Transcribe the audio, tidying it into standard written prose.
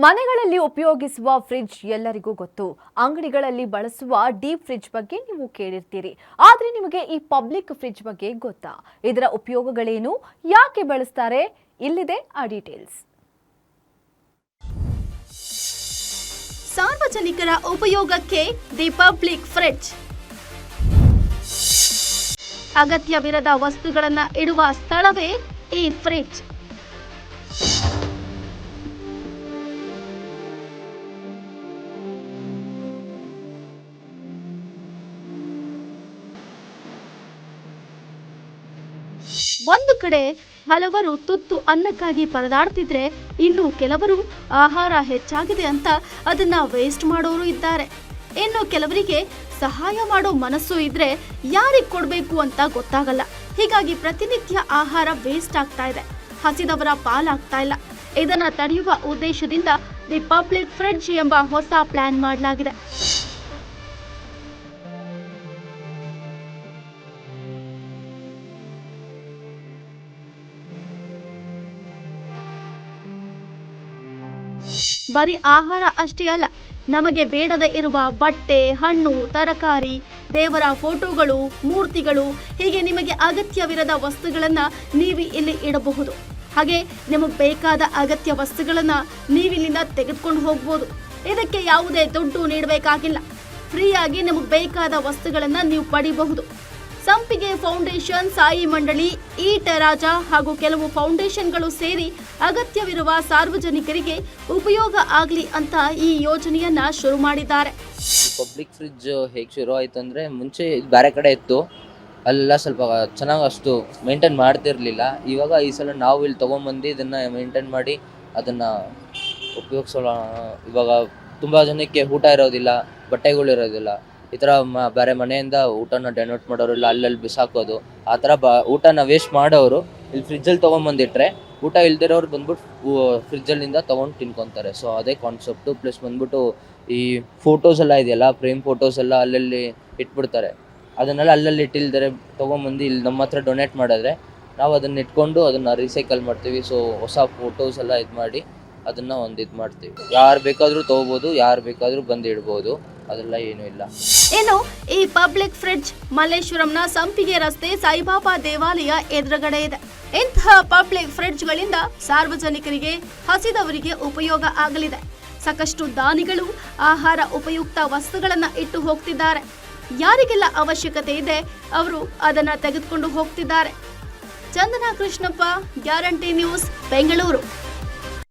ಮನೆಗಳಲ್ಲಿ ಉಪಯೋಗಿಸುವ ಫ್ರಿಡ್ಜ್ ಎಲ್ಲರಿಗೂ ಗೊತ್ತು. ಅಂಗಡಿಗಳಲ್ಲಿ ಬಳಸುವ ಡೀಪ್ ಫ್ರಿಡ್ಜ್ ಬಗ್ಗೆ ನೀವು ಕೇಳಿರ್ತೀರಿ. ಆದರೆ ನಿಮಗೆ ಈ ಪಬ್ಲಿಕ್ ಫ್ರಿಡ್ಜ್ ಬಗ್ಗೆ ಗೊತ್ತಾ? ಇದರ ಉಪಯೋಗಗಳೇನು, ಯಾಕೆ ಬಳಸ್ತಾರೆ? ಇಲ್ಲಿದೆ ಆ ಡೀಟೇಲ್ಸ್. ಸಾರ್ವಜನಿಕರ ಉಪಯೋಗಕ್ಕೆ ದಿ ಪಬ್ಲಿಕ್ ಫ್ರಿಡ್ಜ್. ಅಗತ್ಯವಿರದ ವಸ್ತುಗಳನ್ನು ಇಡುವ ಸ್ಥಳವೇ ಈ ಫ್ರಿಡ್ಜ್. ಒಂದು ಕಡೆ ಹಲವರು ತುತ್ತು ಅನ್ನಕ್ಕಾಗಿ ಪರದಾಡ್ತಿದ್ರೆ, ಇನ್ನು ಕೆಲವರು ಆಹಾರ ಹೆಚ್ಚಾಗಿದೆ ಅಂತ ಅದನ್ನ ವೇಸ್ಟ್ ಮಾಡೋರು ಇದ್ದಾರೆ. ಇನ್ನು ಕೆಲವರಿಗೆ ಸಹಾಯ ಮಾಡೋ ಮನಸ್ಸು ಇದ್ರೆ ಯಾರಿಗೆ ಕೊಡಬೇಕು ಅಂತ ಗೊತ್ತಾಗಲ್ಲ. ಹೀಗಾಗಿ ಪ್ರತಿನಿತ್ಯ ಆಹಾರ ವೇಸ್ಟ್ ಆಗ್ತಾ ಇದೆ, ಹಸಿದವರ ಪಾಲಾಗ್ತಾ ಇಲ್ಲ. ಇದನ್ನ ತಡೆಯುವ ಉದ್ದೇಶದಿಂದ ದಿ ಪಬ್ಲಿಕ್ ಫ್ರಿಡ್ಜ್ ಎಂಬ ಹೊಸ ಪ್ಲಾನ್ ಮಾಡಲಾಗಿದೆ. ಬರೀ ಆಹಾರ ಅಷ್ಟೇ ಅಲ್ಲ, ನಮಗೆ ಬೇಡದೇ ಇರುವ ಬಟ್ಟೆ, ಹಣ್ಣು, ತರಕಾರಿ, ದೇವರ ಫೋಟೋಗಳು, ಮೂರ್ತಿಗಳು, ಹೀಗೆ ನಿಮಗೆ ಅಗತ್ಯವಿರದ ವಸ್ತುಗಳನ್ನ ನೀವು ಇಲ್ಲಿ ಇಡಬಹುದು. ಹಾಗೆ ನಿಮಗೆ ಬೇಕಾದ ಅಗತ್ಯ ವಸ್ತುಗಳನ್ನ ನೀವಿಲ್ಲಿಂದ ತೆಗೆದುಕೊಂಡು ಹೋಗ್ಬೋದು. ಇದಕ್ಕೆ ಯಾವುದೇ ದುಡ್ಡು ನೀಡಬೇಕಾಗಿಲ್ಲ. ಫ್ರೀಯಾಗಿ ನಿಮಗೆ ಬೇಕಾದ ವಸ್ತುಗಳನ್ನ ನೀವು ಪಡಿಬಹುದು. ಸಂಪಿಗೆ ಫೌಂಡೇಶನ್, ಸಾಯಿ ಮಂಡಳಿ, ಈಟರಾಜ ಹಾಗೂ ಕೆಲವು ಫೌಂಡೇಶನ್ಗಳು ಸೇರಿ ಅಗತ್ಯವಿರುವ ಸಾರ್ವಜನಿಕರಿಗೆ ಉಪಯೋಗ ಆಗಲಿ ಅಂತ ಈ ಯೋಜನೆಯನ್ನ ಶುರು ಮಾಡಿದ್ದಾರೆ. ಪಬ್ಲಿಕ್ ಫ್ರಿಡ್ಜ್ ಹೇಗೆ ಶುರು ಆಯ್ತು ಅಂದರೆ, ಮುಂಚೆ ಬೇರೆ ಕಡೆ ಇತ್ತು, ಅಲ್ಲೆಲ್ಲ ಸ್ವಲ್ಪ ಚೆನ್ನಾಗಿ ಅಷ್ಟು ಮೇಂಟೈನ್ ಮಾಡ್ತಿರ್ಲಿಲ್ಲ. ಇವಾಗ ಈ ಸಲ ನಾವು ಇಲ್ಲಿ ತೊಗೊಂಬಂದು ಇದನ್ನು ಮೇಂಟೈನ್ ಮಾಡಿ ಅದನ್ನು ಉಪಯೋಗಿಸೋಣ. ಇವಾಗ ತುಂಬ ಜನಕ್ಕೆ ಊಟ ಇರೋದಿಲ್ಲ, ಬಟ್ಟೆಗಳಿರೋದಿಲ್ಲ. ಈ ಥರ ಬೇರೆ ಮನೆಯಿಂದ ಊಟನ ಡೊನೇಟ್ ಮಾಡೋರು, ಇಲ್ಲ ಅಲ್ಲಲ್ಲಿ ಬಿಸಾಕೋದು, ಆ ಥರ ಊಟನ ವೇಸ್ಟ್ ಮಾಡೋರು ಇಲ್ಲಿ ಫ್ರಿಜ್ಜಲ್ಲಿ ತೊಗೊಂಬಂದಿಟ್ರೆ ಊಟ ಇಲ್ದಿರೋರು ಬಂದ್ಬಿಟ್ಟು ಫ್ರಿಜ್ಜಲ್ಲಿಂದ ತೊಗೊಂಡು ತಿನ್ಕೊತಾರೆ. ಸೊ ಅದೇ ಕಾನ್ಸೆಪ್ಟು. ಪ್ಲಸ್ ಬಂದ್ಬಿಟ್ಟು ಈ ಫೋಟೋಸ್ ಎಲ್ಲ ಇದೆಯಲ್ಲ, ಫ್ರೇಮ್ ಫೋಟೋಸ್ ಎಲ್ಲ ಅಲ್ಲಲ್ಲಿ ಇಟ್ಬಿಡ್ತಾರೆ. ಅದನ್ನೆಲ್ಲ ಅಲ್ಲಲ್ಲಿ ಇಟ್ಟಿಲ್ದರೆ ತೊಗೊಂಬಂದು ಇಲ್ಲಿ ನಮ್ಮ ಹತ್ರ ಡೊನೇಟ್ ಮಾಡಿದ್ರೆ ನಾವು ಅದನ್ನು ಇಟ್ಕೊಂಡು ಅದನ್ನು ರೀಸೈಕಲ್ ಮಾಡ್ತೀವಿ. ಸೊ ಹೊಸ ಫೋಟೋಸ್ ಎಲ್ಲ ಇದು ಮಾಡಿ ಅದನ್ನು ಒಂದು ಇದು ಮಾಡ್ತೀವಿ. ಯಾರು ಬೇಕಾದರೂ ತೊಗೋಬೋದು, ಯಾರು ಬೇಕಾದರೂ ಬಂದು ಇಡ್ಬೋದು, ಅದೆಲ್ಲ ಏನೂ ಇಲ್ಲ. ಇನ್ನು ಈ ಪಬ್ಲಿಕ್ ಫ್ರಿಡ್ಜ್ ಮಲ್ಲೇಶ್ವರಂನ ಸಂಪಿಗೆ ರಸ್ತೆ ಸಾಯಿಬಾಬಾ ದೇವಾಲಯ ಎದುರುಗಡೆ ಇದೆ. ಇಂತಹ ಪಬ್ಲಿಕ್ ಫ್ರಿಡ್ಜ್ಗಳಿಂದ ಸಾರ್ವಜನಿಕರಿಗೆ, ಹಸಿದವರಿಗೆ ಉಪಯೋಗ ಆಗಲಿದೆ. ಸಾಕಷ್ಟು ದಾನಿಗಳು ಆಹಾರ ಉಪಯುಕ್ತ ವಸ್ತುಗಳನ್ನ ಇಟ್ಟು ಹೋಗ್ತಿದ್ದಾರೆ. ಯಾರಿಗೆಲ್ಲ ಅವಶ್ಯಕತೆ ಇದೆ ಅವರು ಅದನ್ನ ತೆಗೆದುಕೊಂಡು ಹೋಗ್ತಿದ್ದಾರೆ. Chandana Krishnappa, guarantee news, Bengaluru.